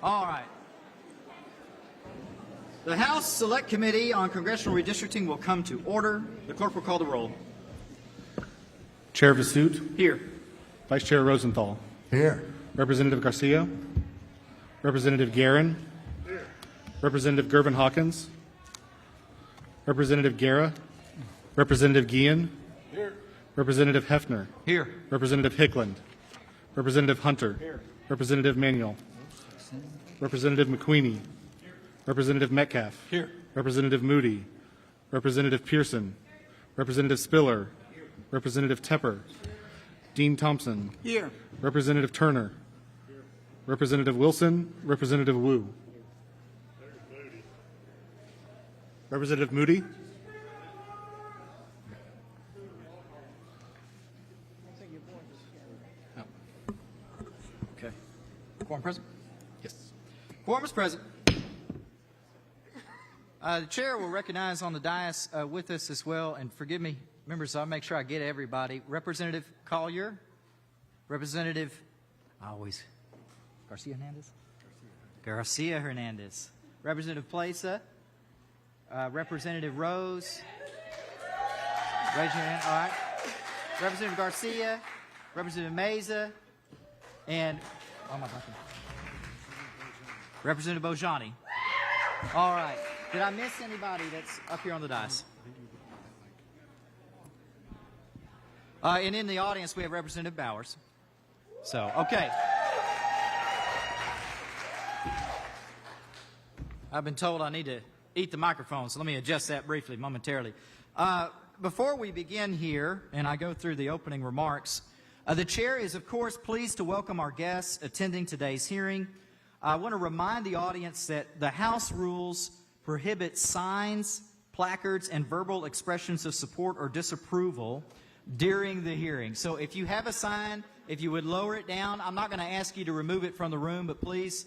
All right. The House Select Committee on Congressional Redistricting will come to order. The clerk will call the roll. Chair Vasut. Here. Vice Chair Rosenthal. Here. Representative Garcia. Representative Guerin. Here. Representative Gervin-Hawkins. Representative Guerra. Representative Guillen. Here. Representative Hefner. Here. Representative Hickland. Representative Hunter. Here. Representative Manuel. Representative McQueenie. Representative Metcalf. Here. Representative Moody. Representative Pearson. Representative Spiller. Representative Tepper. Dean Thompson. Here. Representative Turner. Representative Wilson. Representative Wu. Representative Moody. Okay. Quorum present? Yes. Quorum is present. The chair will recognize on the dais with us as well, and forgive me, members, I'll make sure I get everybody. Representative Collier, Representative, Garcia Hernandez? Garcia Hernandez. Representative Plaza, Representative Rose. Raise your hand, all right. Representative Garcia, Representative Meza, and, oh my God. Representative Bojani. All right. Did I miss anybody that's up here on the dais? And in the audience, we have Representative Bowers. So, okay. I've been told I need to eat the microphone, so let me adjust that briefly, momentarily. Before we begin here, and I go through the opening remarks, the chair is, of course, pleased to welcome our guests attending today's hearing. I want to remind the audience that the House rules prohibit signs, placards, and verbal expressions of support or disapproval during the hearing. So if you have a sign, if you would lower it down, I'm not going to ask you to remove it from the room, but please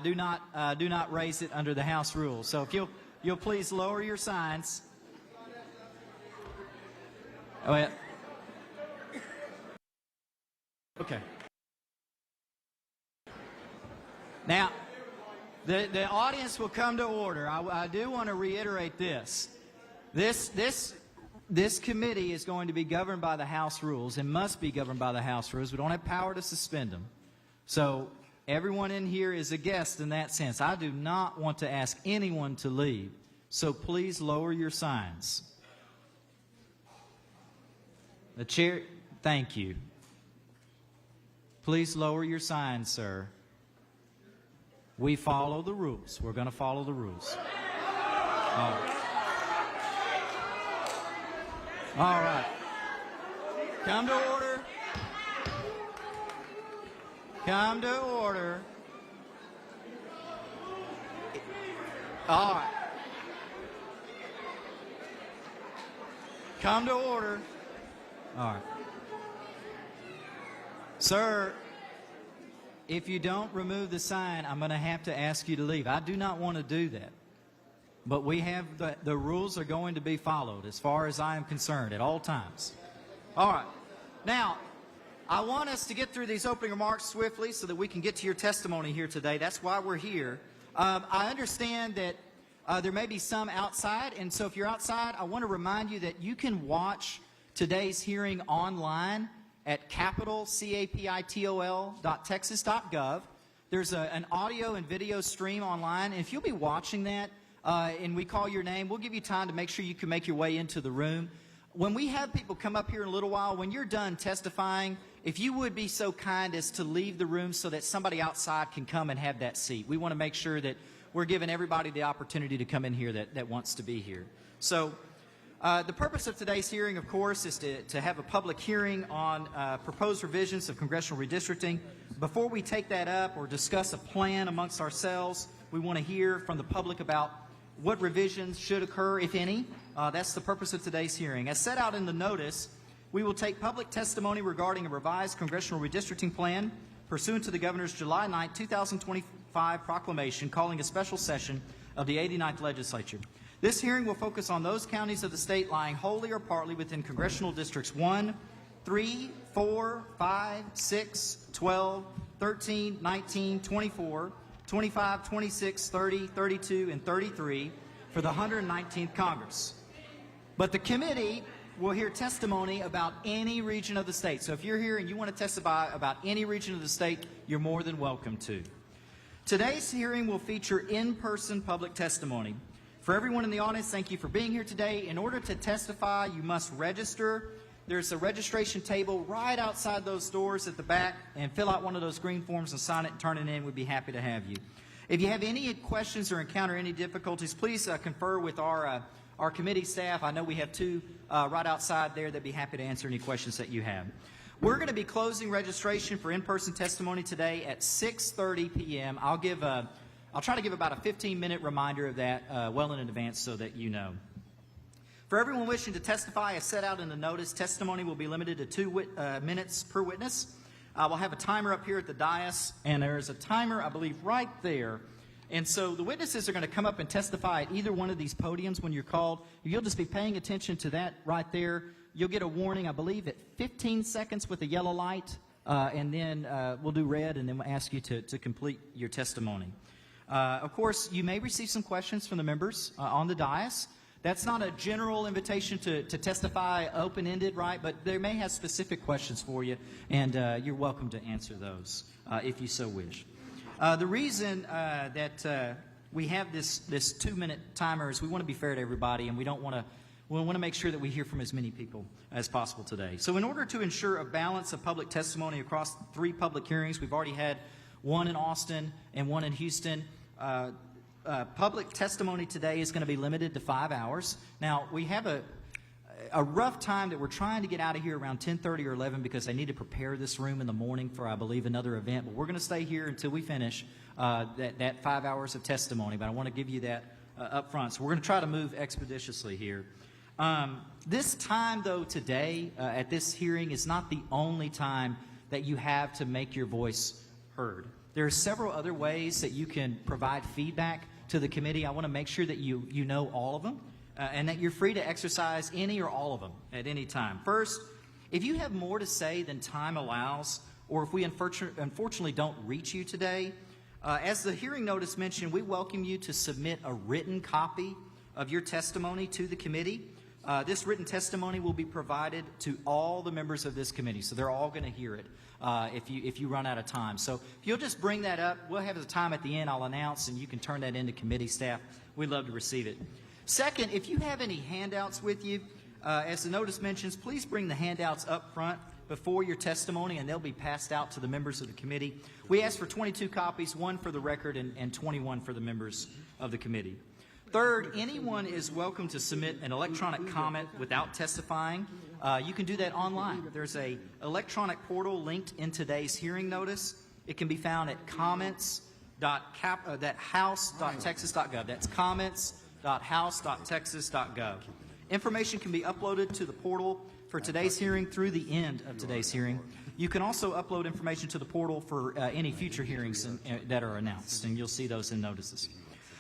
do not raise it under the House rules. So if you'll please lower your signs. Oh, yeah. Okay. Now, the audience will come to order. I do want to reiterate this. This committee is going to be governed by the House rules and must be governed by the House rules. We don't have power to suspend them. So everyone in here is a guest in that sense. I do not want to ask anyone to leave. So please lower your signs. The chair, thank you. Please lower your signs, sir. We follow the rules. We're going to follow the rules. All right. Come to order. Come to order. All right. Come to order. All right. Sir, if you don't remove the sign, I'm going to have to ask you to leave. I do not want to do that. But we have the rules are going to be followed as far as I am concerned at all times. All right. Now, I want us to get through these opening remarks swiftly so that we can get to your testimony here today. That's why we're here. I understand that there may be some outside, and so if you're outside, I want to remind you that you can watch today's hearing online at capitol.texas.gov. There's an audio and video stream online, and if you'll be watching that and we call your name, we'll give you time to make sure you can make your way into the room. When we have people come up here in a little while, when you're done testifying, if you would be so kind as to leave the room so that somebody outside can come and have that seat. We want to make sure that we're giving everybody the opportunity to come in here that wants to be here. So the purpose of today's hearing, of course, is to have a public hearing on proposed revisions of congressional redistricting. Before we take that up or discuss a plan amongst ourselves, we want to hear from the public about what revisions should occur, if any. That's the purpose of today's hearing. As set out in the notice, we will take public testimony regarding a revised congressional redistricting plan pursuant to the Governor's July 9, 2025 proclamation calling a special session of the 89th Legislature. This hearing will focus on those counties of the state lying wholly or partly within congressional districts 1, 3, 4, 5, 6, 12, 13, 19, 24, 25, 26, 30, 32, and 33 for the 119th Congress. But the committee will hear testimony about any region of the state. So if you're here and you want to testify about any region of the state, you're more than welcome to. Today's hearing will feature in-person public testimony. For everyone in the audience, thank you for being here today. In order to testify, you must register. There's a registration table right outside those doors at the back, and fill out one of those green forms and sign it and turn it in. We'd be happy to have you. If you have any questions or encounter any difficulties, please confer with our committee staff. I know we have two right outside there that'd be happy to answer any questions that you have. We're going to be closing registration for in-person testimony today at 6:30 p.m. I'll try to give about a 15-minute reminder of that well in advance so that you know. For everyone wishing to testify, as set out in the notice, testimony will be limited to 2 minutes per witness. We'll have a timer up here at the dais, and there's a timer, I believe, right there. And so the witnesses are going to come up and testify at either one of these podiums when you're called. You'll just be paying attention to that right there. You'll get a warning, I believe, at 15 seconds with a yellow light, and then we'll do red, and then we'll ask you to complete your testimony. Of course, you may receive some questions from the members on the dais. That's not a general invitation to testify open-ended, right? But they may have specific questions for you, and you're welcome to answer those if you so wish. The reason that we have this 2-minute timer is we want to be fair to everybody, and we want to make sure that we hear from as many people as possible today. So in order to ensure a balance of public testimony across 3 public hearings, we've already had one in Austin and one in Houston. Public testimony today is going to be limited to 5 hours. Now, we have a rough time that we're trying to get out of here around 10:30 or 11 because they need to prepare this room in the morning for, I believe, another event. But we're going to stay here until we finish that 5 hours of testimony. But I want to give you that up front. So we're going to try to move expeditiously here. This time, though, today at this hearing is not the only time that you have to make your voice heard. There are several other ways that you can provide feedback to the committee. I want to make sure that you know all of them and that you're free to exercise any or all of them at any time. First, if you have more to say than time allows, or if we unfortunately don't reach you today, as the hearing notice mentioned, we welcome you to submit a written copy of your testimony to the committee. This written testimony will be provided to all the members of this committee, so they're all going to hear it if you run out of time. So if you'll just bring that up, we'll have the time at the end I'll announce, and you can turn that into committee staff. We'd love to receive it. Second, if you have any handouts with you, as the notice mentions, please bring the handouts up front before your testimony, and they'll be passed out to the members of the committee. We ask for 22 copies, 1 for the record and 21 for the members of the committee. Third, anyone is welcome to submit an electronic comment without testifying. You can do that online. There's an electronic portal linked in today's hearing notice. It can be found at comments.house.texas.gov. That's comments.house.texas.gov. Information can be uploaded to the portal for today's hearing through the end of today's hearing. You can also upload information to the portal for any future hearings that are announced, and you'll see those in notices.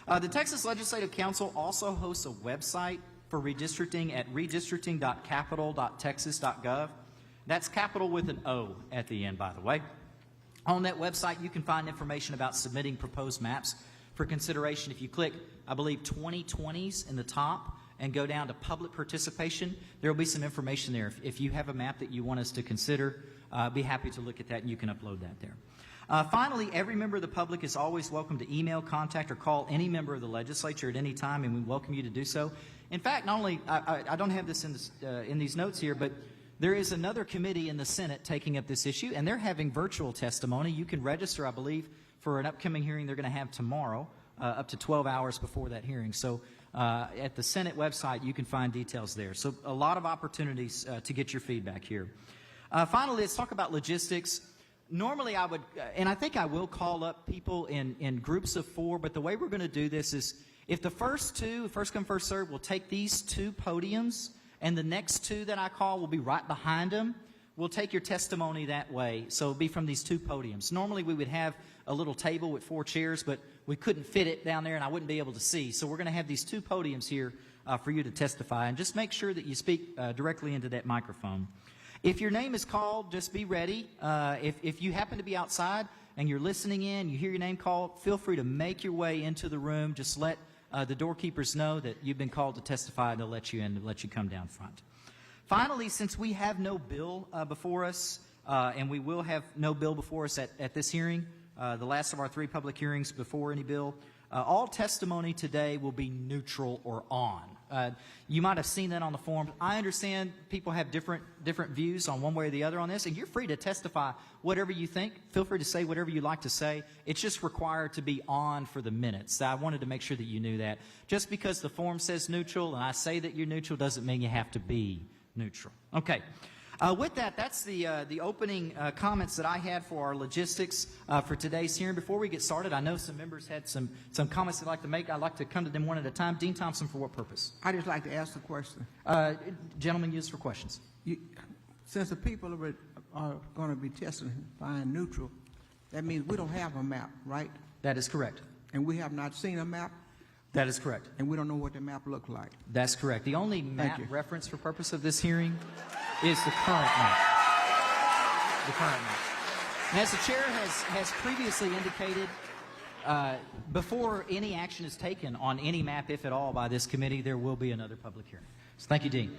The Texas Legislative Council also hosts a website for redistricting at redistricting.capital.texas.gov. That's capital with an O at the end, by the way. On that website, you can find information about submitting proposed maps for consideration. If you click, I believe, 2020s in the top and go down to public participation, there will be some information there. If you have a map that you want us to consider, be happy to look at that, and you can upload that there. Finally, every member of the public is always welcome to email, contact, or call any member of the legislature at any time, and we welcome you to do so. In fact, not only, I don't have this in these notes here, but there is another committee in the Senate taking up this issue, and they're having virtual testimony. You can register, I believe, for an upcoming hearing they're going to have tomorrow, up to 12 hours before that hearing. So at the Senate website, you can find details there. So a lot of opportunities to get your feedback here. Finally, let's talk about logistics. Normally I would, and I think I will call up people in groups of 4, but the way we're going to do this is if the first come, first serve, we'll take these 2 podiums, and the next 2 that I call will be right behind them. We'll take your testimony that way, so it'll be from these 2 podiums. Normally we would have a little table with 4 chairs, but we couldn't fit it down there, and I wouldn't be able to see. So we're going to have these 2 podiums here for you to testify, and just make sure that you speak directly into that microphone. If your name is called, just be ready. If you happen to be outside, and you're listening in, you hear your name called, feel free to make your way into the room. Just let the doorkeepers know that you've been called to testify, and they'll let you in and let you come down front. Finally, since we have no bill before us, and we will have no bill before us at this hearing, the last of our 3 public hearings before any bill, all testimony today will be neutral or on. You might have seen that on the form. I understand people have different views on one way or the other on this, and you're free to testify whatever you think. Feel free to say whatever you like to say. It's just required to be on for the minutes. I wanted to make sure that you knew that. Just because the form says neutral and I say that you're neutral doesn't mean you have to be neutral. Okay. With that, that's the opening comments that I had for our logistics for today's hearing. Before we get started, I know some members had some comments they'd like to make. I'd like to come to them one at a time. Dean Thompson, for what purpose? I'd just like to ask a question. Gentlemen, use for questions. Since the people are going to be testifying neutral, that means we don't have a map, right? That is correct. And we have not seen a map, That is correct. and we don't know what the map looks like. That's correct. The only map you. reference for purpose of this hearing is the current map. The current map. And as the chair has previously indicated, before any action is taken on any map, if at all, by this committee, there will be another public hearing. So thank you, Dean.